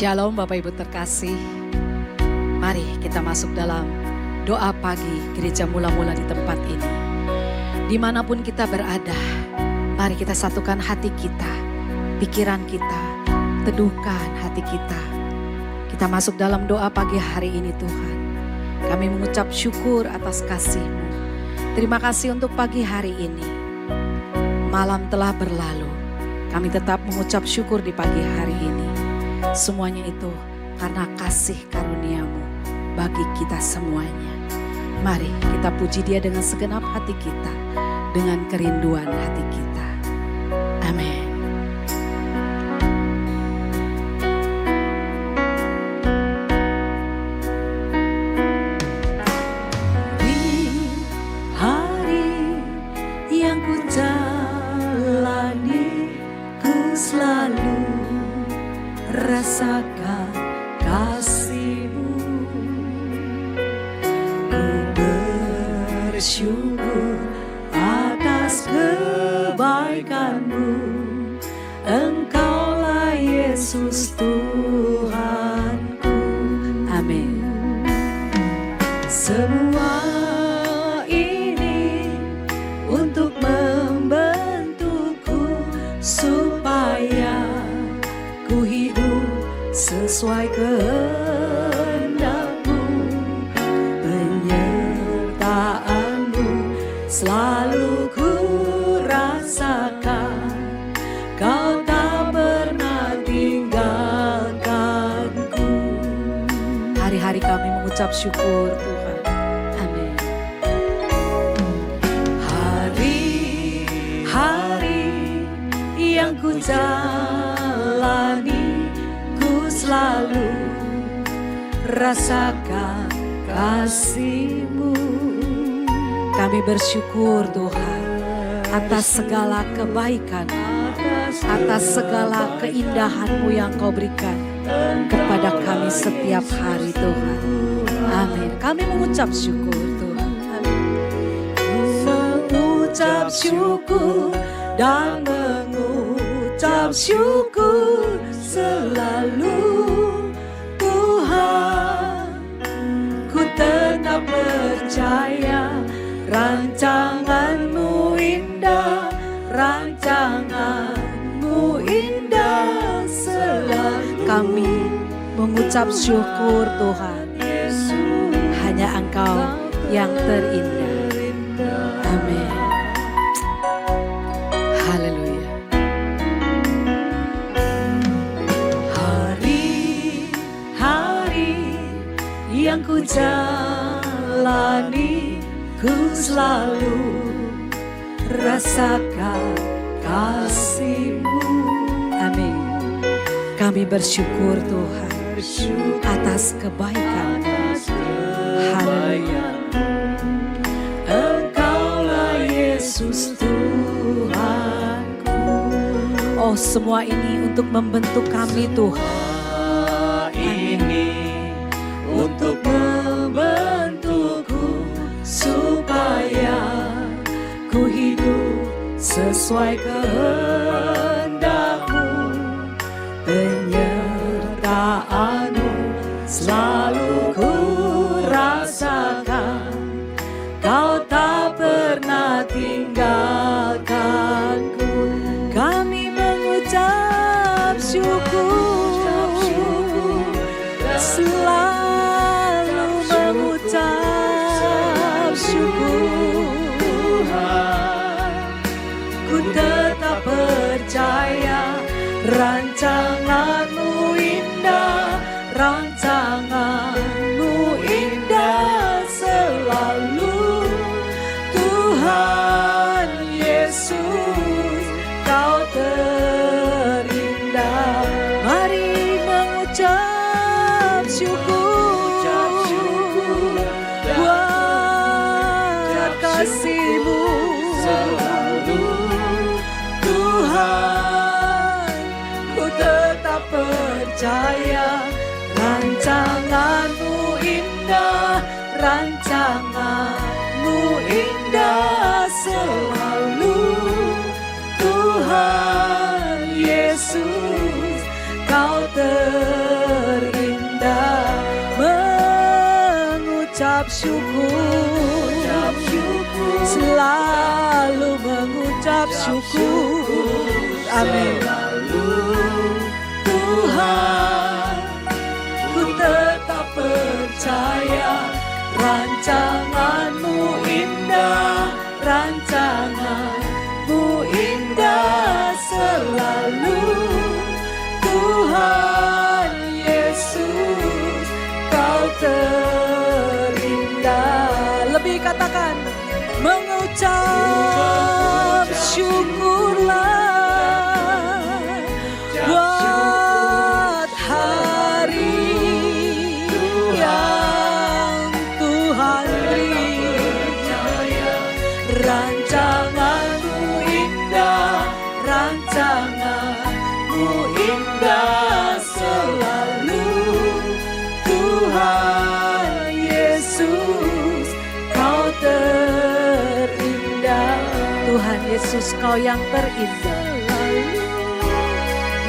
Shalom Bapak Ibu terkasih. Mari kita masuk dalam doa pagi gereja mula-mula di tempat ini. Dimanapun kita berada, mari kita satukan hati kita, pikiran kita, teduhkan hati kita. Kita masuk dalam doa pagi hari ini Tuhan. Kami mengucap syukur atas kasih-Mu. Terima kasih untuk pagi hari ini. Malam telah berlalu, kami tetap mengucap syukur di pagi hari ini. Semuanya itu karena kasih karunia-Mu bagi kita semuanya. Mari kita puji Dia dengan segenap hati kita, dengan kerinduan hati kita. Amin. Rasakan kasih-Mu, ku bersyukur atas kebaikan-Mu. Engkaulah Yesus Tuhanku. Amin. Semua ini untuk membentukku supaya ku hidup sesuai kehendak-Mu. Penyertaan-Mu selalu ku rasakan. Kau tak pernah tinggalkanku. Hari-hari kami mengucap syukur Tuhan. Amin. Hari-hari yang ku jalani, ku selalu rasakan kasih-Mu. Kami bersyukur Tuhan atas segala kebaikan, atas segala keindahan-Mu yang Kau berikan kepada kami setiap hari Tuhan. Amin. Kami mengucap syukur Tuhan. Amin. Mengucap syukur dan mengucap syukur selalu Tuhan. Ku tetap percaya rancangan-Mu indah, rancangan-Mu indah selalu. Kami mengucap syukur Tuhan. Hanya Engkau yang terindah. Amin. Haleluya. Hari-hari yang ku jalani, ku selalu rasakan kasih-Mu. Amin. Kami bersyukur Tuhan atas kebaikan. Haleluya. Engkaulah Yesus Tuhanku. Oh, semua ini untuk membentuk kami Tuhan. Ini untuk membentukku supaya ku hidup sesuai kehendak-Mu. Penyertaan-Mu selalu ku rasakan. Kau tak pernah tinggalkanku. Kami mengucap syukur, selalu mengucap syukur. Ku tetap percaya rancangan-Mu indah, rancangan-Mu indah selalu. Tuhan Yesus, Kau terindah. Mari mengucap syukur buat kasih-Mu selalu. Tuhan, ku tetap percaya rancangan-Mu indah, rancangan-Mu indah selalu. Tuhan Yesus, Kau terindah. Mengucap syukur, selalu mengucap syukur. Amin. Tuhan, ku tetap percaya Tuhan Yesus, Kau terindah. Lebih katakan, mengucap syukurlah buat hari yang Tuhan beri. Rancangan-Mu indah, rancangan-Mu indah selalu. Tuhan Yesus, Kau terindah. Tuhan Yesus, Kau yang terindah.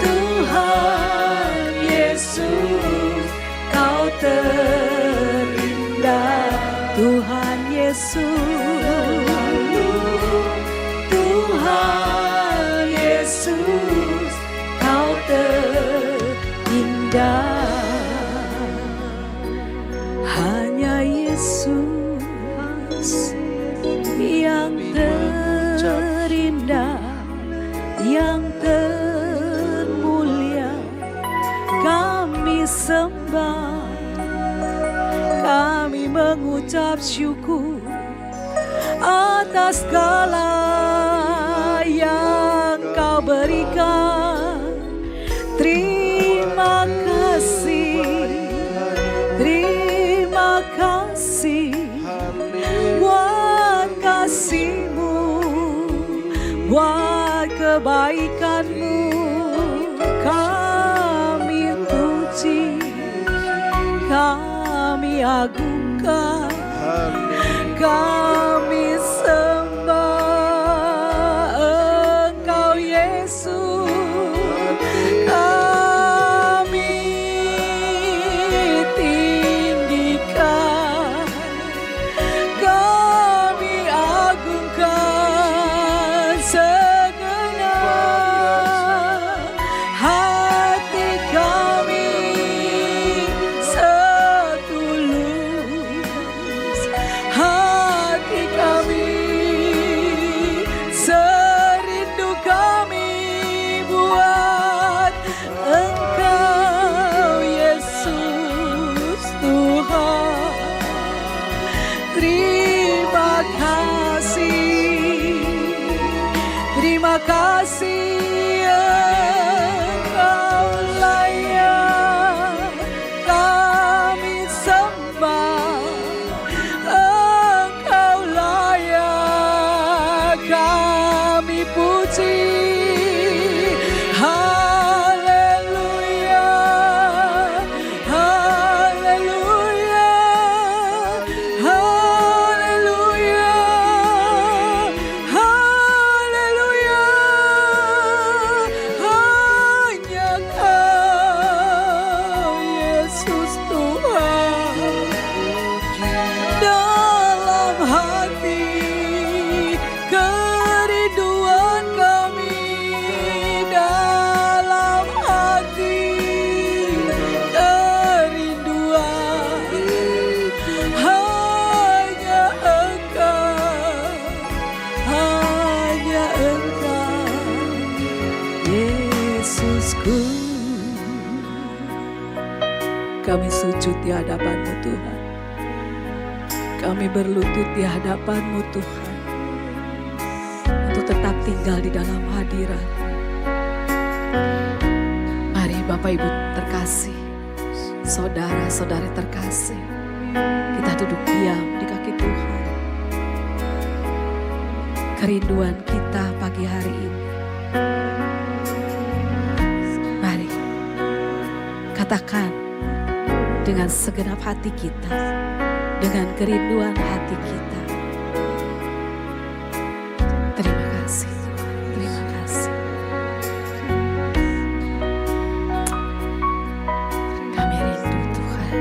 Tuhan Yesus, Kau terindah. Tuhan Yesus, Tuhan Yesus, Kau terindah. Hanya Yesus yang terindah, yang termulia. Kami sembah, kami mengucap syukur atas segala yang Kau berikan. Terima kasih, terima kasih buat kasih-Mu, buat kebaikan-Mu. Kami puji, kami agungkan, kami sembah Engkau Yesus. Kami tinggikan, kami agungkan segenap hati kami setulus, hati kami serindu kami buat Engkau Yesus Tuhan. Terima kasih, terima kasih Engkau layak kami sembah, Engkau layak kami puji. Haleluya, haleluya, haleluya, haleluya. Hanya Kau Yesus Tuhan. Dalam hati kerinduan kami, dalam hati kerinduan hanya Engkau, hanya Engkau Yesusku. Kami sujud di hadapan-Mu Tuhan, kami berlutut di hadapan-Mu Tuhan, untuk tetap tinggal di dalam hadirat. Mari Bapak Ibu terkasih, saudara-saudari terkasih, kita duduk diam di kaki Tuhan. Kerinduan kita pagi hari ini, mari katakan dengan segenap hati kita, dengan kerinduan hati kita. Terima kasih Tuhan, terima kasih. Kami rindu Tuhan,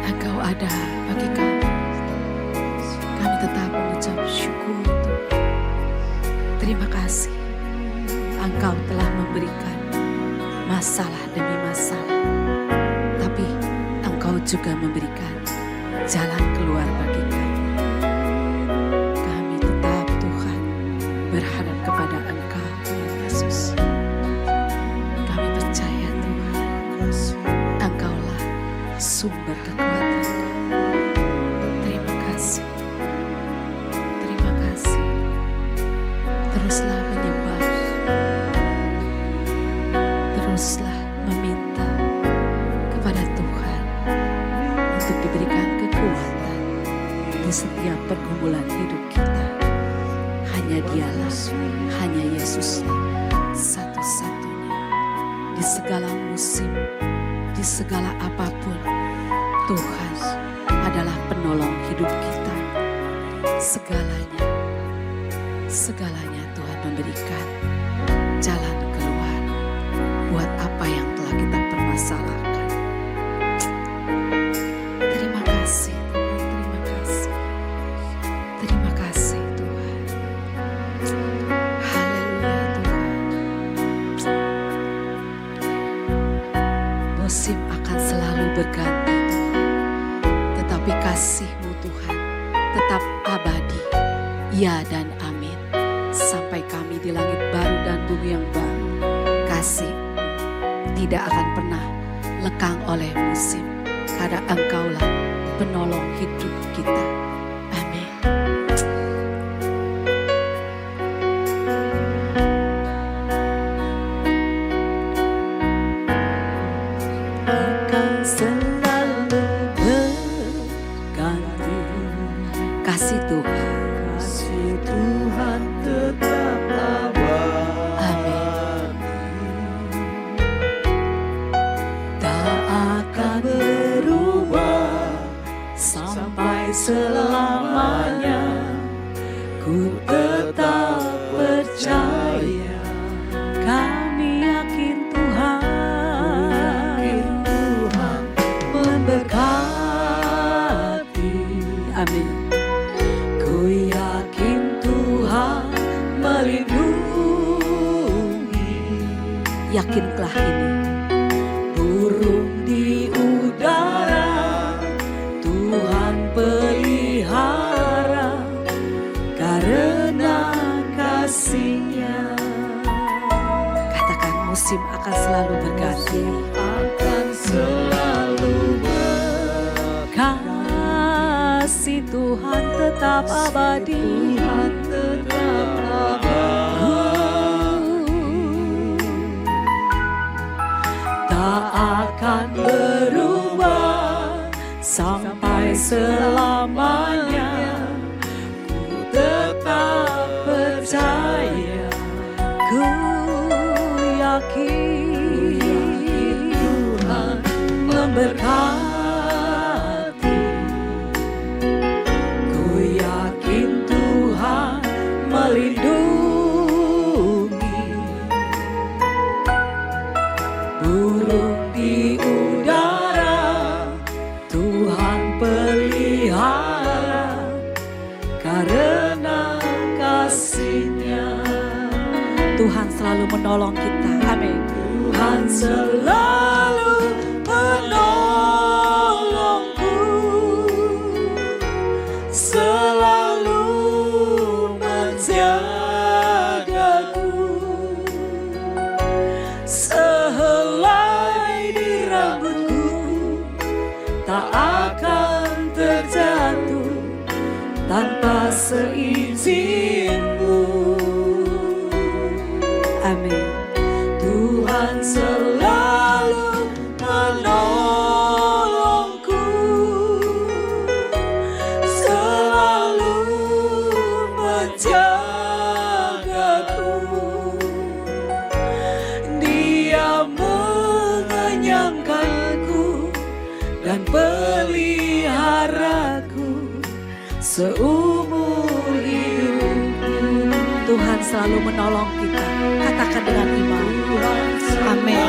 Engkau ada bagi kami. Kami tetap mengucap syukur Tuhan. Terima kasih, Engkau telah memberikan masalah demi masalah, tapi Engkau juga memberikan jalan keluar bagi kami. Kami tetap Tuhan berharap kepada Engkau Tuhan Yesus. Kami percaya sumber kekuatan. Terima kasih. Terima kasih. Teruslah menyembah. Teruslah meminta kepada Tuhan untuk diberikan kekuatan di setiap pergumulan hidup kita. Hanya Dialah, hanya Yesuslah satu-satunya. Di segala musim, di segala apapun, Tuhan adalah penolong hidup kita. Segalanya, segalanya Tuhan memberikan jalan keluar buat apa yang telah kita permasalahkan. Terima kasih Tuhan, terima kasih. Terima kasih Tuhan. Haleluya Tuhan. Musim akan selalu berganti Tuhan, tetapi kasih-Mu Tuhan tetap abadi. Ya dan amin. Sampai kami di langit baru dan bumi yang baru. Kasih tidak akan pernah lekang oleh musim, karena Engkaulah penolong hidup kita. Amin. Akan selalu berganti. Kasih Tuhan. Kasih Tuhan tetap abadi. Tak akan berubah sampai selamanya. Ku tetap percaya. Kami yakin Tuhan memberkati. Amin. Ku yakin Tuhan melindungi. Yakinlah ini. Burung di udara Tuhan pelihara karena kasih-Nya. Katakan musim akan selalu berganti. Akan selalu berkasih Tuhan tetap abadi. Tuhan tetap tak akan berubah sampai selamanya. Ku tetap percaya. Ku yakin Tuhan memberkati. Ku yakin Tuhan melindungi. Burung di udara Tuhan pelihara karena kasih-Nya. Tuhan selalu menolong kita. Amin. Tuhan selalu menolongku, selalu menjagaku. Sehelai di rambutku tak akan terjatuh tanpa seizin-Mu. Amin. Tuhan selalu menolongku, selalu menjagaku. Dia mengenyangkanku dan peliharaku seumur hidupku. Tuhan selalu menolong kita. Katakan dengan iman. Amin.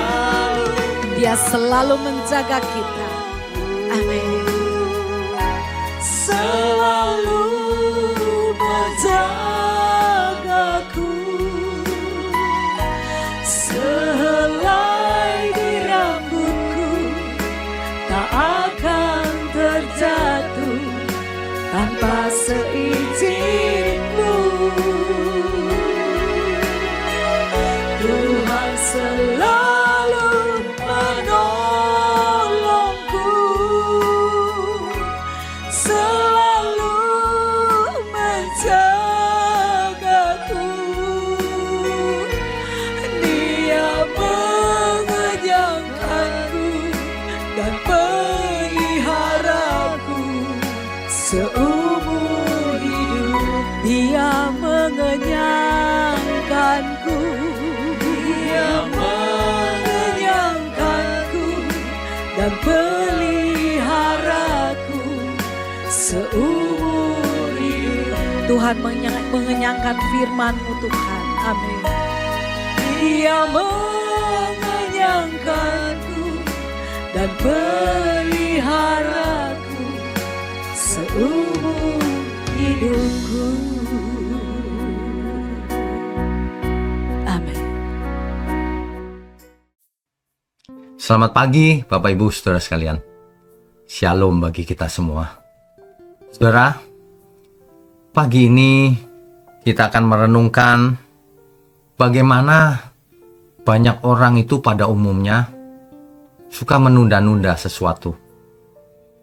Dia selalu menjaga kita. Amin. Selalu menjagaku. Sehelai di rambutku tak akan terjatuh tanpa seizin-Mu. Tuhan selalu menolongku, Tuhan, mengenyangkan firman-Mu Tuhan. Amin. Dia mengenyangkanku dan peliharaku seumur hidupku. Amin. Selamat pagi Bapak Ibu Saudara sekalian. Shalom bagi kita semua. Saudara, pagi ini kita akan merenungkan bagaimana banyak orang itu pada umumnya suka menunda-nunda sesuatu.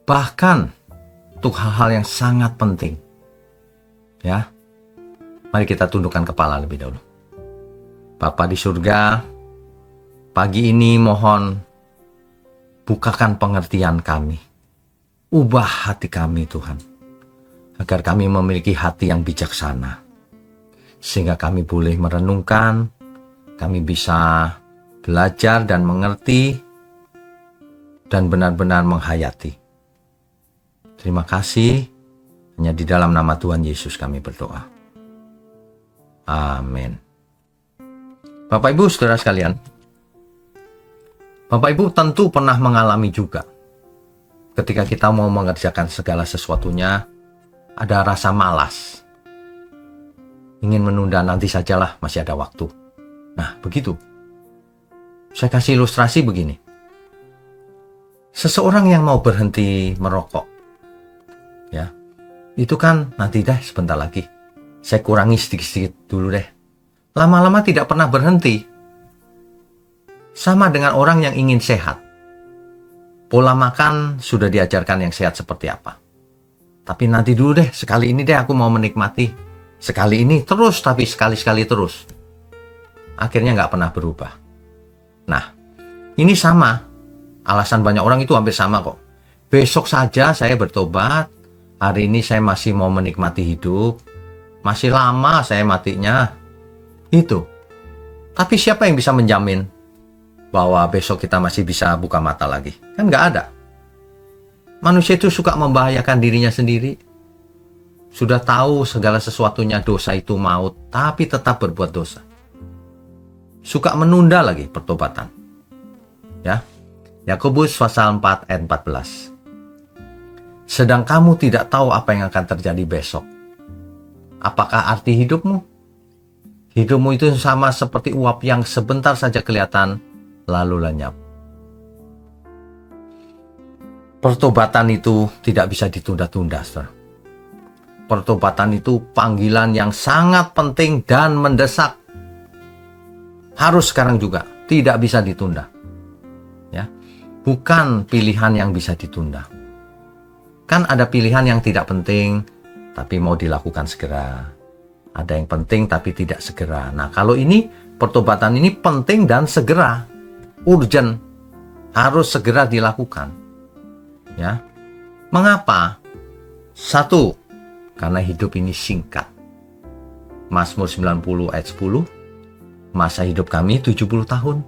Bahkan untuk hal-hal yang sangat penting. Ya. Mari kita tundukkan kepala lebih dahulu. Bapa di surga, pagi ini mohon bukakan pengertian kami. Ubah hati kami Tuhan. Agar kami memiliki hati yang bijaksana. Sehingga kami boleh merenungkan, kami bisa belajar dan mengerti, dan benar-benar menghayati. Terima kasih. Hanya di dalam nama Tuhan Yesus kami berdoa. Amin. Bapak Ibu Saudara sekalian, Bapak Ibu tentu pernah mengalami juga ketika kita mau mengerjakan segala sesuatunya ada rasa malas. Ingin menunda, nanti sajalah, masih ada waktu. Nah, begitu. Saya kasih ilustrasi begini. Seseorang yang mau berhenti merokok, ya, itu kan nanti deh, sebentar lagi. Saya kurangi sedikit-sedikit dulu deh. Lama-lama tidak pernah berhenti. Sama dengan orang yang ingin sehat. Pola makan sudah diajarkan yang sehat seperti apa. Tapi nanti dulu deh, sekali ini deh aku mau menikmati. Sekali ini terus, tapi sekali-sekali terus. Akhirnya nggak pernah berubah. Nah, ini sama. Alasan banyak orang itu hampir sama kok. Besok saja saya bertobat. Hari ini saya masih mau menikmati hidup. Masih lama saya matinya. Itu. Tapi siapa yang bisa menjamin bahwa besok kita masih bisa buka mata lagi? Kan nggak ada. Manusia itu suka membahayakan dirinya sendiri. Sudah tahu segala sesuatunya dosa itu maut, tapi tetap berbuat dosa. Suka menunda lagi pertobatan. Ya. Yakobus pasal 4 ayat 14. Sedang kamu tidak tahu apa yang akan terjadi besok. Apakah arti hidupmu? Hidupmu itu sama seperti uap yang sebentar saja kelihatan lalu lenyap. Pertobatan itu tidak bisa ditunda-tunda, saudara. Pertobatan itu panggilan yang sangat penting dan mendesak. Harus sekarang juga, tidak bisa ditunda. Ya, bukan pilihan yang bisa ditunda. Kan ada pilihan yang tidak penting, tapi mau dilakukan segera. Ada yang penting tapi tidak segera. Nah, kalau ini, pertobatan ini penting dan segera. Urgent, harus segera dilakukan. Ya, mengapa? Satu, karena hidup ini singkat. Mazmur 90 ayat 10, masa hidup kami 70 tahun.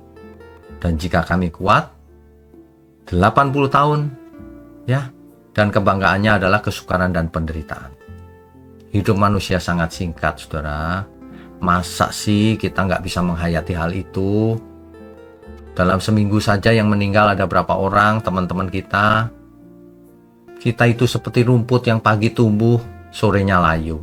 Dan jika kami kuat, 80 tahun. Ya, dan kebanggaannya adalah kesukaran dan penderitaan. Hidup manusia sangat singkat, saudara. Masa sih kita nggak bisa menghayati hal itu? Dalam seminggu saja yang meninggal ada berapa orang teman-teman kita? Kita itu seperti rumput yang pagi tumbuh, sorenya layu.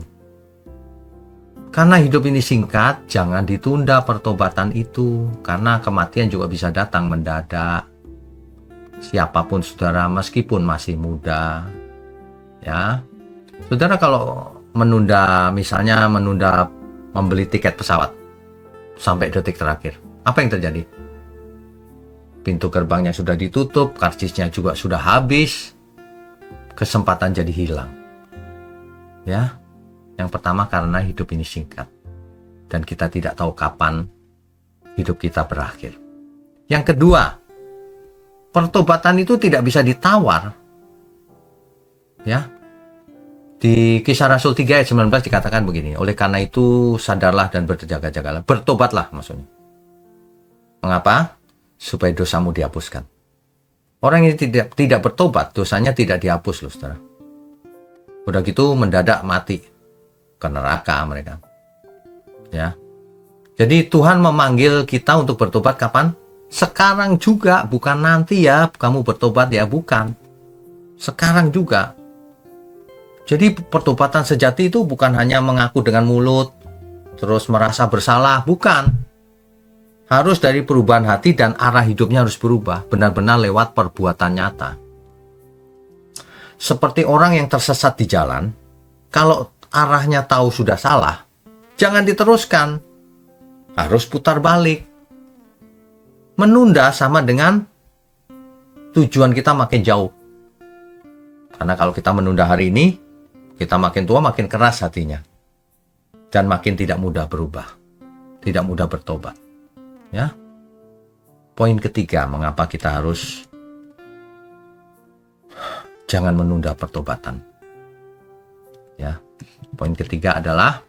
Karena hidup ini singkat, jangan ditunda pertobatan itu. Karena kematian juga bisa datang mendadak. Siapapun saudara, meskipun masih muda. Ya, saudara kalau menunda, misalnya menunda membeli tiket pesawat sampai detik terakhir, apa yang terjadi? Pintu gerbangnya sudah ditutup, karcisnya juga sudah habis, kesempatan jadi hilang. Ya, yang pertama karena hidup ini singkat dan kita tidak tahu kapan hidup kita berakhir. Yang kedua, pertobatan itu tidak bisa ditawar. Ya, di Kisah Rasul 3 ayat 19 dikatakan begini, oleh karena itu sadarlah dan berjaga-jagalah, bertobatlah maksudnya. Mengapa? Supaya dosamu dihapuskan. Orang ini tidak bertobat, dosanya tidak dihapus loh, saudara. Udah gitu mendadak mati. ke neraka mereka. Ya. Jadi Tuhan memanggil kita untuk bertobat kapan? Sekarang juga, bukan nanti ya kamu bertobat ya, bukan. Sekarang juga. Jadi pertobatan sejati itu bukan hanya mengaku dengan mulut, terus merasa bersalah, bukan. Harus dari perubahan hati dan arah hidupnya harus berubah, benar-benar lewat perbuatan nyata. Seperti orang yang tersesat di jalan, kalau arahnya tahu sudah salah, jangan diteruskan. Harus putar balik. Menunda sama dengan tujuan kita makin jauh. Karena kalau kita menunda hari ini, kita makin tua makin keras hatinya. Dan makin tidak mudah berubah. Tidak mudah bertobat. Ya. Poin ketiga, mengapa kita harus jangan menunda pertobatan. Ya. Poin ketiga adalah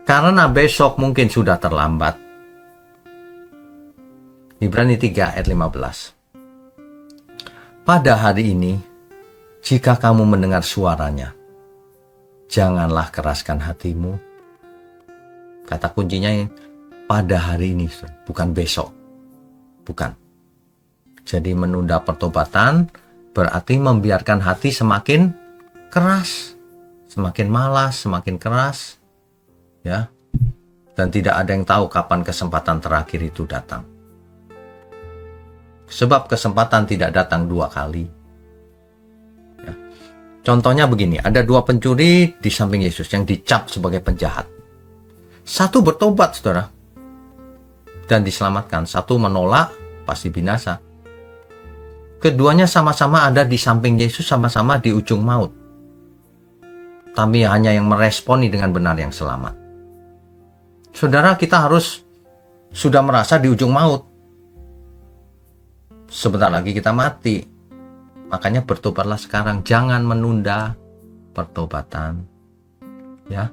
karena besok mungkin sudah terlambat. Ibrani 3 ayat 15. Pada hari ini, jika kamu mendengar suaranya, janganlah keraskan hatimu. Kata kuncinya pada hari ini, bukan besok. Bukan. Jadi menunda pertobatan berarti membiarkan hati semakin keras, semakin malas, semakin keras. Ya. Dan tidak ada yang tahu kapan kesempatan terakhir itu datang. Sebab kesempatan tidak datang dua kali. Ya. Contohnya begini, ada dua pencuri di samping Yesus yang dicap sebagai penjahat. Satu bertobat, saudara, dan diselamatkan. Satu menolak, pasti binasa. Keduanya sama-sama ada di samping Yesus, sama-sama di ujung maut. Tapi hanya yang meresponi dengan benar yang selamat. Saudara, kita harus sudah merasa di ujung maut. Sebentar lagi kita mati. Makanya bertobatlah sekarang, jangan menunda pertobatan. Ya.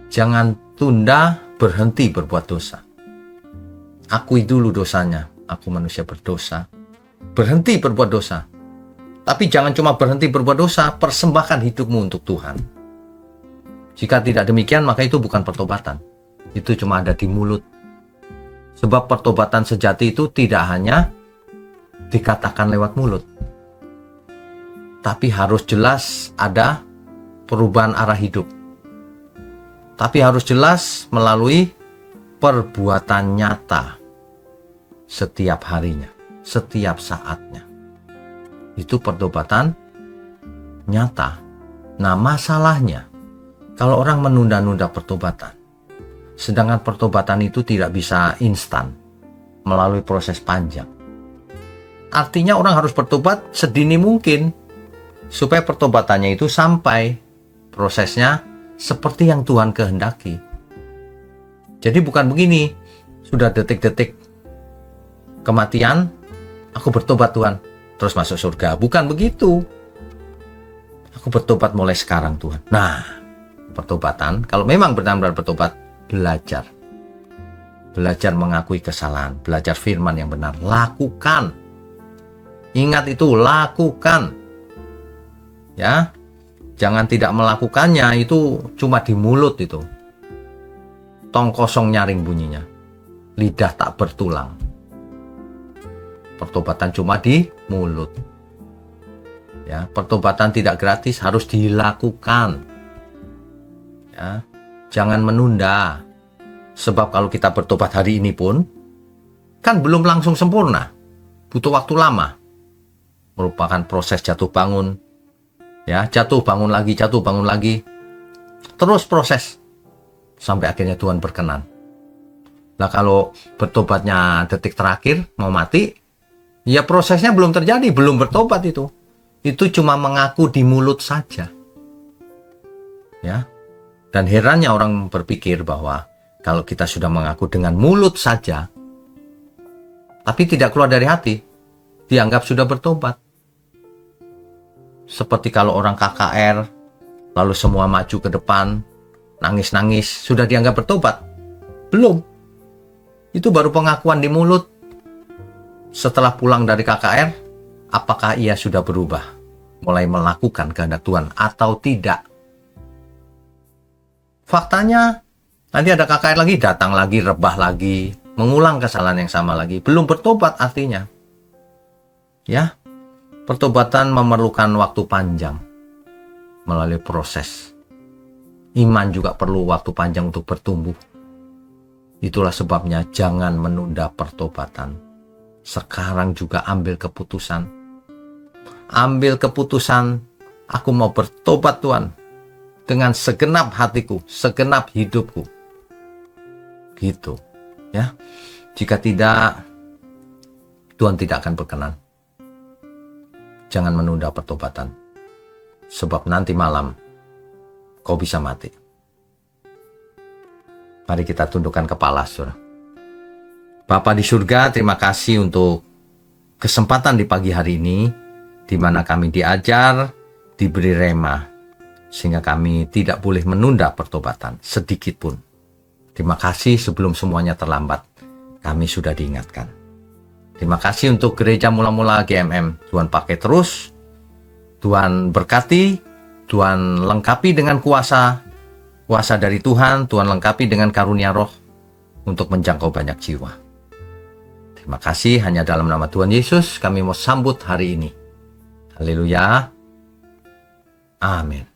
Jangan tunda berhenti berbuat dosa. Akui dulu dosanya, aku manusia berdosa. Berhenti berbuat dosa. Tapi jangan cuma berhenti berbuat dosa, persembahkan hidupmu untuk Tuhan. Jika tidak demikian, maka itu bukan pertobatan. Itu cuma ada di mulut. Sebab pertobatan sejati itu tidak hanya dikatakan lewat mulut, tapi harus jelas ada perubahan arah hidup. Tapi harus jelas melalui perbuatan nyata setiap harinya, setiap saatnya. Itu pertobatan nyata. Nah, masalahnya kalau orang menunda-nunda pertobatan, sedangkan pertobatan itu tidak bisa instan melalui proses panjang. Artinya orang harus bertobat sedini mungkin supaya pertobatannya itu sampai prosesnya seperti yang Tuhan kehendaki. Jadi bukan begini, sudah detik-detik kematian, aku bertobat Tuhan, terus masuk surga. Bukan begitu. Aku bertobat mulai sekarang Tuhan. Nah, pertobatan, kalau memang benar-benar bertobat, belajar. Belajar mengakui kesalahan, belajar firman yang benar, lakukan. Ingat itu, lakukan. Ya. Jangan tidak melakukannya, itu cuma di mulut itu. Tong kosong nyaring bunyinya. Lidah tak bertulang. Pertobatan cuma di mulut. Ya, pertobatan tidak gratis, harus dilakukan. Ya, jangan menunda. Sebab kalau kita bertobat hari ini pun, kan belum langsung sempurna. Butuh waktu lama. Merupakan proses jatuh bangun. Ya, jatuh bangun lagi, jatuh bangun lagi. Terus proses. Sampai akhirnya Tuhan berkenan. Nah, kalau bertobatnya detik terakhir, mau mati, ya prosesnya belum terjadi, belum bertobat itu. Itu cuma mengaku di mulut saja. Ya. Dan herannya orang berpikir bahwa kalau kita sudah mengaku dengan mulut saja, tapi tidak keluar dari hati, dianggap sudah bertobat. Seperti kalau orang KKR, lalu semua maju ke depan, nangis-nangis, sudah dianggap bertobat? Belum. Itu baru pengakuan di mulut. Setelah pulang dari KKR, apakah ia sudah berubah? Mulai melakukan kehendak Tuhan atau tidak? Faktanya, nanti ada KKR lagi, datang lagi, rebah lagi, mengulang kesalahan yang sama lagi. Belum bertobat artinya. Ya, pertobatan memerlukan waktu panjang melalui proses. Iman juga perlu waktu panjang untuk bertumbuh. Itulah sebabnya jangan menunda pertobatan. Sekarang juga ambil keputusan. Ambil keputusan, aku mau bertobat Tuhan. Dengan segenap hatiku, segenap hidupku. Gitu. Ya. Jika tidak, Tuhan tidak akan berkenan. Jangan menunda pertobatan. Sebab nanti malam kau bisa mati. Mari kita tundukkan kepala, saudara. Bapa di surga, terima kasih untuk kesempatan di pagi hari ini, di mana kami diajar, diberi rema, sehingga kami tidak boleh menunda pertobatan sedikit pun. Terima kasih sebelum semuanya terlambat, kami sudah diingatkan. Terima kasih untuk gereja mula-mula GMM. Tuhan pakai terus, Tuhan berkati, Tuhan lengkapi dengan kuasa dari Tuhan, Tuhan lengkapi dengan karunia roh untuk menjangkau banyak jiwa. Terima kasih, hanya dalam nama Tuhan Yesus kami mau sambut hari ini. Haleluya. Amin.